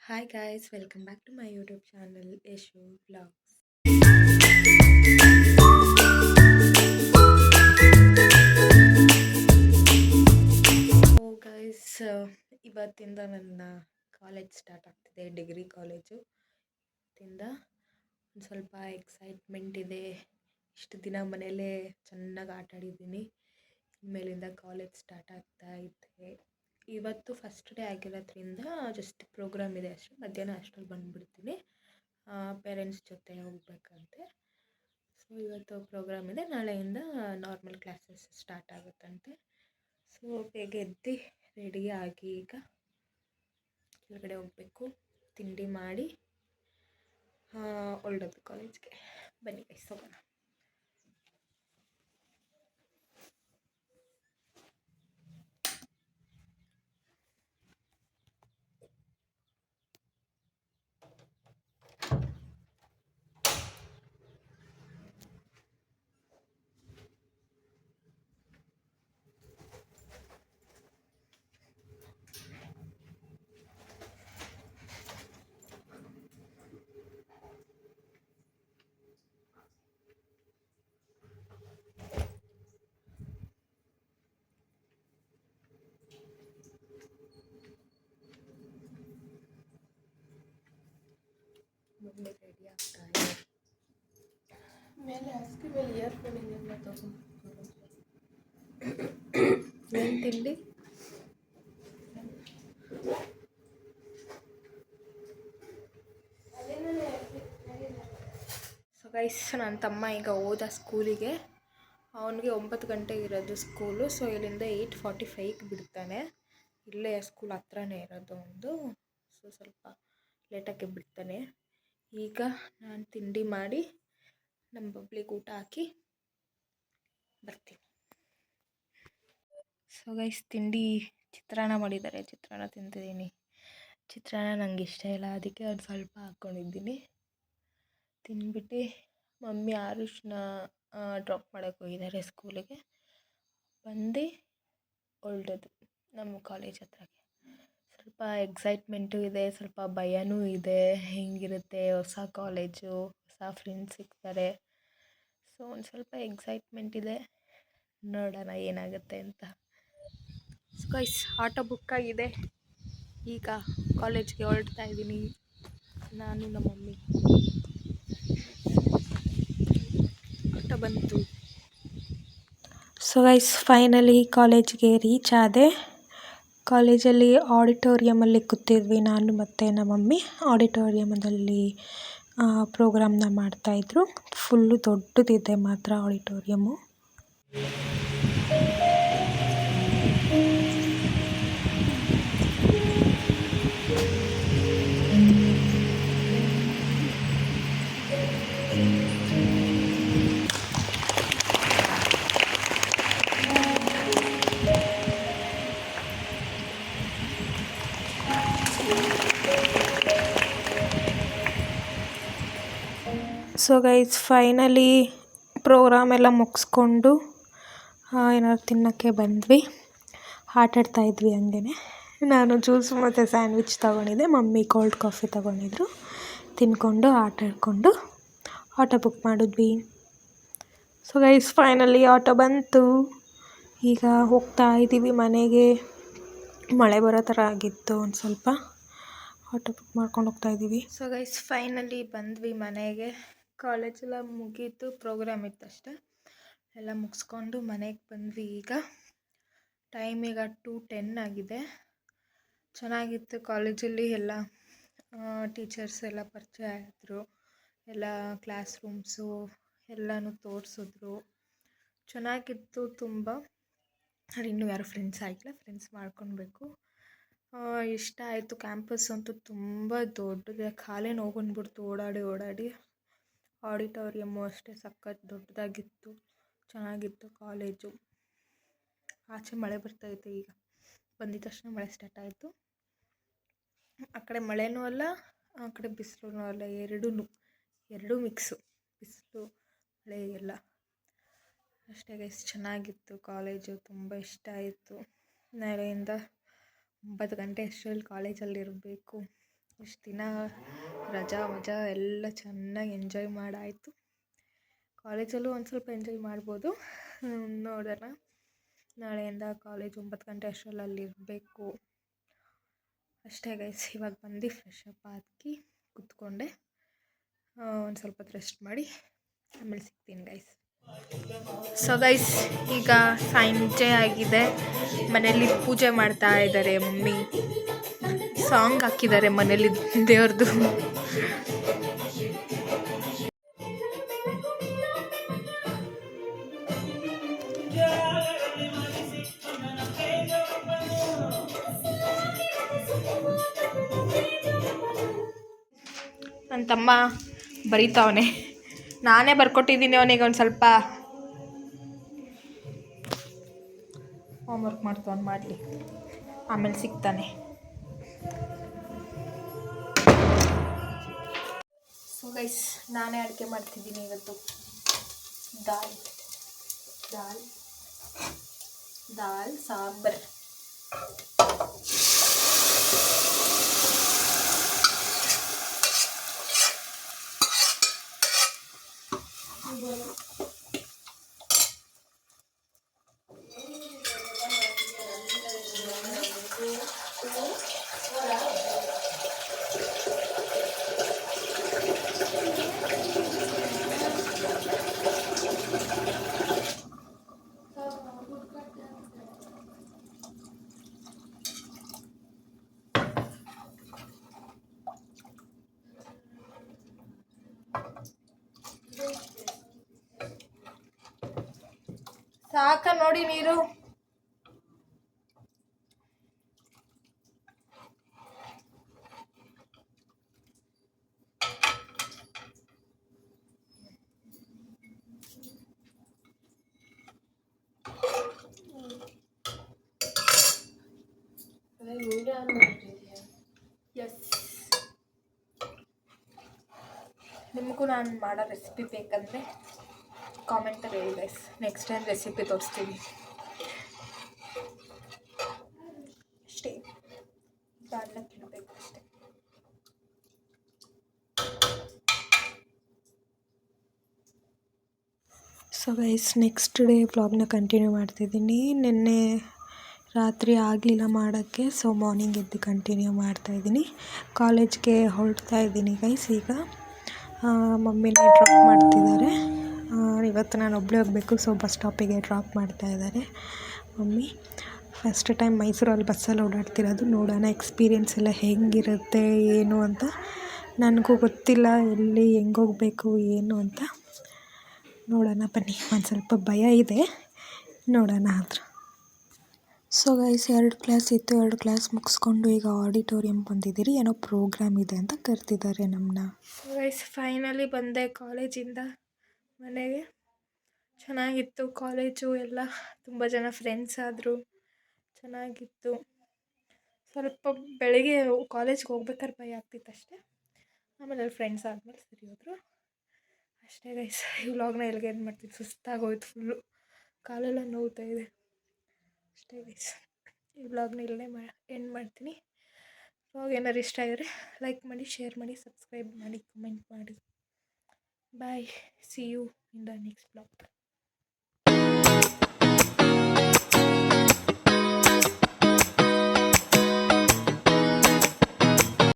Hi guys, welcome back to my YouTube channel Yeshu Vlogs. So guys, ಇವತ್ತಿಂದ ನನ್ನ college start ಆಗ್ತಿದೆ, degree college. ಇಂದ ಒಂದು ಸ್ವಲ್ಪ ಎಕ್ಸೈಟ್ಮೆಂಟ್ ಇದೆ. ಇಷ್ಟು ದಿನ ಮನೆಯಲ್ಲೇ ಚೆನ್ನಾಗಿ ಆಟ ಆಡಿದ್ದೀನಿ. ಇನ್ಮೇಲಿಂದ ಕಾಲೇಜ್ ಸ್ಟಾರ್ಟ್ ಆಗ್ತಾ ಇದೆ. ಇವತ್ತು ಫಸ್ಟ್ ಡೇ ಆಗಿರೋದ್ರಿಂದ ಜಸ್ಟ್ ಪ್ರೋಗ್ರಾಮ್ ಇದೆ ಅಷ್ಟೇ. ಮಧ್ಯಾಹ್ನ ಅಷ್ಟರಲ್ಲಿ ಬಂದುಬಿಡ್ತೀನಿ, ಪೇರೆಂಟ್ಸ್ ಜೊತೆ ಹೋಗ್ಬೇಕಂತೆ. ಸೊ ಇವತ್ತು ಪ್ರೋಗ್ರಾಮ್ ಇದೆ, ನಾಳೆಯಿಂದ ನಾರ್ಮಲ್ ಕ್ಲಾಸಸ್ ಸ್ಟಾರ್ಟ್ ಆಗುತ್ತಂತೆ. ಸೊ ಬೇಗ ಎದ್ದು ರೆಡಿ ಆಗಿ ಈಗ ಕೆಳಗಡೆ ಹೋಗಬೇಕು, ತಿಂಡಿ ಮಾಡಿ ಹೊರಡೋದು ಕಾಲೇಜ್ಗೆ. ಬನ್ನಿ ಗೈಸ್ ಹೋಗೋಣ. ಮಮ್ಮಿ ರೆಡಿ ಆಗ್ತಾ ಇದೆ. ಮೇಲೆ ಹಾಸ್ಕಿ ಮೇಲೆ ಇಯರ್ಫೋನ್ ಇದೆಲ್ಲ ತಗೊಂಡು ಏನು ತಿಂಡಿ? ಸೊ ಗೈಸ್, ನನ್ನ ತಮ್ಮ ಈಗ ಹೋದ ಸ್ಕೂಲಿಗೆ. ಅವನಿಗೆ 9 ಗಂಟೆಗೆ ಇರೋದು ಸ್ಕೂಲು. ಸೊ ಇಲ್ಲಿಂದ 8:45ಗೆ ಬಿಡ್ತಾನೆ. ಇಲ್ಲೇ ಸ್ಕೂಲ್ ಹತ್ರನೇ ಇರೋದು ಒಂದು. ಸೊ ಸ್ವಲ್ಪ ಲೇಟಾಗಿ ಬಿಡ್ತಾನೆ. ಈಗ ನಾನು ತಿಂಡಿ ಮಾಡಿ ನಮ್ಮ ಬಬ್ಲಿಗೆ ಊಟ ಹಾಕಿ ಬರ್ತೀನಿ. ಸೊ ಗೈಸ್, ತಿಂಡಿ ಚಿತ್ರಾನ್ನ ಮಾಡಿದ್ದಾರೆ, ಚಿತ್ರಾನ್ನ ತಿಂತಿದ್ದೀನಿ. ಚಿತ್ರಾನ್ನ ನನಗೆ ಇಷ್ಟ ಇಲ್ಲ, ಅದಕ್ಕೆ ಒಂದು ಸ್ವಲ್ಪ ಹಾಕ್ಕೊಂಡಿದ್ದೀನಿ. ತಿಂದ್ಬಿಟ್ಟು ಮಮ್ಮಿ ಆರುಷ್ನ ಡ್ರಾಪ್ ಮಾಡೋಕ್ಕೆ ಹೋಗಿದ್ದಾರೆ ಸ್ಕೂಲಿಗೆ. ಬಂದು ಹೊರಡೋದು ನಮ್ಮ ಕಾಲೇಜ್ ಹತ್ರಕ್ಕೆ. ಸ್ವಲ್ಪ ಎಕ್ಸೈಟ್ಮೆಂಟು ಇದೆ, ಸ್ವಲ್ಪ ಭಯನೂ ಇದೆ. ಹೆಂಗಿರುತ್ತೆ, ಹೊಸ ಕಾಲೇಜು, ಹೊಸ ಫ್ರೆಂಡ್ಸ್ ಸಿಗ್ತಾರೆ. ಸೊ ಒಂದು ಸ್ವಲ್ಪ ಎಕ್ಸೈಟ್ಮೆಂಟ್ ಇದೆ, ನೋಡೋಣ ಏನಾಗುತ್ತೆ ಅಂತ. ಸೊ ಗೈಸ್, ಆಟೋ ಬುಕ್ ಆಗಿದೆ. ಈಗ ಕಾಲೇಜ್ಗೆ ಹೊರಡ್ತಾ ಇದ್ದೀನಿ ನಾನು, ನಮ್ಮ ಮಮ್ಮಿ. ಆಟೋ ಬಂತು. ಸೊ ಗೈಸ್, ಫೈನಲಿ ಕಾಲೇಜ್ಗೆ ರೀಚ್ ಆದೆ. ಕಾಲೇಜಲ್ಲಿ ಆಡಿಟೋರಿಯಮಲ್ಲಿ ಕೂತಿದ್ವಿ ನಾನು ಮತ್ತು ನಮ್ಮ ಮಮ್ಮಿ. ಆಡಿಟೋರಿಯಮಲ್ಲಿ ಪ್ರೋಗ್ರಾಮ್ನ ಮಾಡ್ತಾಯಿದ್ರು. ಫುಲ್ಲು ದೊಡ್ಡದಿದೆ ಮಾತ್ರ auditorium. So guys, finally programme ಎಲ್ಲ ಮುಗಿಸ್ಕೊಂಡು ಏನಾದ್ರು ತಿನ್ನೋಕ್ಕೆ ಬಂದ್ವಿ. ಆಟಾಡ್ತಾಯಿದ್ವಿ ಹಂಗೇ. ನಾನು ಜ್ಯೂಸ್ ಮತ್ತು ಸ್ಯಾಂಡ್ವಿಚ್ ತೊಗೊಂಡಿದ್ದೆ, ಮಮ್ಮಿ ಕೋಲ್ಡ್ ಕಾಫಿ ತೊಗೊಂಡಿದ್ರು. ತಿಂದ್ಕೊಂಡು ಆಟಾಡಿಕೊಂಡು ಆಟೋ ಬುಕ್ ಮಾಡಿದ್ವಿ. ಸೊ ಗೈಸ್, ಫೈನಲಿ ಆಟೋ ಬಂತು. ಈಗ ಹೋಗ್ತಾ ಇದ್ದೀವಿ ಮನೆಗೆ. ಮಳೆ ಬರೋ ಥರ ಆಗಿತ್ತು, ಒಂದು ಸ್ವಲ್ಪ ಆಟೋ ಬುಕ್ ಮಾಡ್ಕೊಂಡು ಹೋಗ್ತಾ ಇದ್ದೀವಿ. ಸೊ ಗೈಸ್, ಫೈನಲಿ ಬಂದ್ವಿ ಮನೆಗೆ. ಕಾಲೇಜೆಲ್ಲ ಮುಗೀತು, ಪ್ರೋಗ್ರಾಮ್ ಇತ್ತಷ್ಟೆ. ಎಲ್ಲ ಮುಗಿಸ್ಕೊಂಡು ಮನೆಗೆ ಬಂದ್ವಿ. ಈಗ ಟೈಮ್ ಈಗ 2:10 ಆಗಿದೆ. ಚೆನ್ನಾಗಿತ್ತು ಕಾಲೇಜಲ್ಲಿ. ಎಲ್ಲ ಟೀಚರ್ಸ್ ಎಲ್ಲ ಪರಿಚಯ ಆಗಿದ್ರು. ಎಲ್ಲ ಕ್ಲಾಸ್ ರೂಮ್ಸು ಎಲ್ಲನೂ ತೋರಿಸಿದ್ರು. ಚೆನ್ನಾಗಿತ್ತು ತುಂಬ. ಅಲ್ಲಿ ಇನ್ನೂ ಯಾರು ಫ್ರೆಂಡ್ಸ್ ಆಗಿಲ್ಲ, ಫ್ರೆಂಡ್ಸ್ ಮಾಡ್ಕೊಳ್ಬೇಕು. ಇಷ್ಟ ಆಯಿತು. ಕ್ಯಾಂಪಸ್ ಅಂತೂ ತುಂಬ ದೊಡ್ಡದೆ, ಕಾಲೇ ನೋವು ಬಂದ್ಬಿಡ್ತು ಓಡಾಡಿ. ಆಡಿಟೋರಿಯಮ್ಮು ಅಷ್ಟೇ ಸಖತ್ ದೊಡ್ಡದಾಗಿತ್ತು, ಚೆನ್ನಾಗಿತ್ತು ಕಾಲೇಜು. ಆಚೆ ಮಳೆ ಬರ್ತಾಯಿತ್ತು. ಈಗ ಬಂದಿದ ತಕ್ಷಣ ಮಳೆ ಸ್ಟಾರ್ಟ್ ಆಯಿತು. ಆ ಕಡೆ ಮಳೆನೂ ಅಲ್ಲ, ಆ ಕಡೆ ಬಿಸಿಲೂ ಅಲ್ಲ, ಎರಡೂ ಮಿಕ್ಸು, ಬಿಸಿಲು ಮಳೆ ಎಲ್ಲ ಅಷ್ಟೇ ಗೈಸ್. ಚೆನ್ನಾಗಿತ್ತು ಕಾಲೇಜು, ತುಂಬ ಇಷ್ಟ ಆಯಿತು. ನಾಳೆಯಿಂದ 9 ಗಂಟೆ ಅಷ್ಟರಲ್ಲಿ ಕಾಲೇಜಲ್ಲಿರಬೇಕು. ಇಷ್ಟು ದಿನ ರಜಾ ಮಜಾ ಎಲ್ಲ ಚೆನ್ನಾಗಿ ಎಂಜಾಯ್ ಮಾಡಾಯಿತು. ಕಾಲೇಜಲ್ಲೂ ಒಂದು ಸ್ವಲ್ಪ ಎಂಜಾಯ್ ಮಾಡ್ಬೋದು. ನೋಡೋಣ, ನಾಳೆಯಿಂದ ಕಾಲೇಜ್ 9 ಗಂಟೆ ಅಷ್ಟರಲ್ಲಿ ಅಲ್ಲಿರಬೇಕು ಅಷ್ಟೇ ಗೈಸ್. ಇವಾಗ ಬಂದು ಫ್ರೆಶ್ ಅಪ್ ಆಗಿ ಕೂತ್ಕೊಂಡೆ. ಒಂದು ಸ್ವಲ್ಪ ಹೊತ್ತು ರೆಸ್ಟ್ ಮಾಡಿ ಆಮೇಲೆ ಸಿಗ್ತೀನಿ ಗೈಸ್. ಸೊ ಗೈಸ್, ಈಗ ಸಂಜೆ ಆಗಿದೆ. ಮನೇಲಿ ಪೂಜೆ ಮಾಡ್ತಾ ಇದ್ದಾರೆ ಮಮ್ಮಿ. ಸಾಂಗ್ ಹಾಕಿದ್ದಾರೆ ಮನೇಲಿ ದೇವ್ರದ್ದು. ನನ್ನ ತಮ್ಮ ಬರೀತಾವನೆ, ನಾನೇ ಬರ್ಕೊಟ್ಟಿದ್ದೀನಿ ಅವನಿಗೆ. ಒಂದು ಸ್ವಲ್ಪ ಹೋಮ್ವರ್ಕ್ ಮಾಡ್ತಾವನು, ಮಾಡಲಿ, ಆಮೇಲೆ ಸಿಗ್ತಾನೆ. ಸೊ ಗೈಸ್, ನಾನೇ ಅಡುಗೆ ಮಾಡ್ತಿದ್ದೀನಿ ಇವತ್ತು. ದಾಲ್ ಸಾಂಬಾರ್. ಸಾಕ ನೋಡಿ ನೀರು. ಎಸ್, ನಿಮಗೂ ನಾನು ಮಾಡೋ ರೆಸಿಪಿ ಬೇಕಂದರೆ ಕಾಮೆಂಟಲ್ಲಿ ಹೇಳಿ ಗೈಸ್. ನೆಕ್ಸ್ಟ್ ಟೈಮ್ ರೆಸಿಪಿ ತೋರಿಸ್ತೀವಿ ಅಷ್ಟೇ. ದಾಲ್ನ ತಿನ್ನಬೇಕು ಅಷ್ಟೇ. ಸೊ ಗೈಸ್, ನೆಕ್ಸ್ಟ್ ಡೇ ವ್ಲಾಗ್ನ ಕಂಟಿನ್ಯೂ ಮಾಡ್ತಿದ್ದೀನಿ. ನಿನ್ನೆ ರಾತ್ರಿ ಆಗಲಿಲ್ಲ ಮಾಡೋಕ್ಕೆ, ಸೊ ಮಾರ್ನಿಂಗ್ ಎದ್ದು ಕಂಟಿನ್ಯೂ ಮಾಡ್ತಾಯಿದ್ದೀನಿ. ಕಾಲೇಜ್ಗೆ ಹೊರಡ್ತಾ ಇದ್ದೀನಿ ಗೈಸ್. ಈಗ ಮಮ್ಮಿನ ಡ್ರಾಪ್ ಮಾಡ್ತಿದ್ದಾರೆ. ಇವತ್ತು ನಾನು ಒಬ್ಬಳೇ ಹೋಗಬೇಕು, ಸೊ ಬಸ್ ಸ್ಟಾಪಿಗೆ ಡ್ರಾಪ್ ಮಾಡ್ತಾ ಇದ್ದಾರೆ ಮಮ್ಮಿ. ಫಸ್ಟ್ ಟೈಮ್ ಮೈಸೂರಲ್ಲಿ ಬಸ್ಸಲ್ಲಿ ಓಡಾಡ್ತಿರೋದು. ನೋಡೋಣ ಎಕ್ಸ್ಪೀರಿಯೆನ್ಸ್ ಎಲ್ಲ ಹೆಂಗಿರುತ್ತೆ ಏನು ಅಂತ. ನನಗೂ ಗೊತ್ತಿಲ್ಲ ಎಲ್ಲಿ ಹೆಂಗೆ ಹೋಗಬೇಕು ಏನು ಅಂತ. ನೋಡೋಣ ಬನ್ನಿ. ಒಂದು ಸ್ವಲ್ಪ ಭಯ ಇದೆ, ನೋಡೋಣ ಆದ್ರೆ. ಸೊ ಗೈಸ್, 2 ಕ್ಲಾಸ್ ಇತ್ತು. 2 ಕ್ಲಾಸ್ ಮುಗಿಸ್ಕೊಂಡು ಈಗ ಆಡಿಟೋರಿಯಂ ಬಂದಿದ್ದೀರಿ. ಏನೋ ಪ್ರೋಗ್ರಾಮ್ ಇದೆ ಅಂತ ಕರ್ತಿದ್ದಾರೆ ನಮ್ಮನ್ನ. ಸೊ ಗೈಸ್, ಫೈನಲಿ ಬಂದೆ ಕಾಲೇಜಿಂದ ಮನೆಗೆ. ಚೆನ್ನಾಗಿತ್ತು ಕಾಲೇಜು ಎಲ್ಲ. ತುಂಬ ಜನ ಫ್ರೆಂಡ್ಸ್ ಆದರು, ಚೆನ್ನಾಗಿತ್ತು. ಸ್ವಲ್ಪ ಬೆಳಗ್ಗೆ ಕಾಲೇಜ್ಗೆ ಹೋಗ್ಬೇಕಾದ್ರೆ ಭಯ ಆಗ್ತಿತ್ತು ಅಷ್ಟೇ. ಆಮೇಲೆ ಅಲ್ಲಿ ಫ್ರೆಂಡ್ಸ್ ಆದಮೇಲೆ ಸರಿ ಹೋದರು ಅಷ್ಟೇ ಗೈಸ್. ಈ ವ್ಲಾಗ್ನ ಎಲ್ಲಿಗೆ ಎಂಡ್ ಮಾಡ್ತೀನಿ, ಸುಸ್ತಾಗೋಯ್ತು ಫುಲ್ಲು, ಕಾಲೆಲ್ಲ ನೋವ್ತಾ ಇದೆ ಅಷ್ಟೇ ಗೈಸ್. ಈ ವ್ಲಾಗ್ನ ಇಲ್ಲೇ ಎಂಡ್ ಮಾಡ್ತೀನಿ. ವ್ಲಾಗ್ ಏನಾದ್ರು ಇಷ್ಟ ಆಗಿದ್ರೆ ಲೈಕ್ ಮಾಡಿ, ಶೇರ್ ಮಾಡಿ, ಸಬ್ಸ್ಕ್ರೈಬ್ ಮಾಡಿ, ಕಮೆಂಟ್ ಮಾಡಿ. Bye, see you in the next vlog.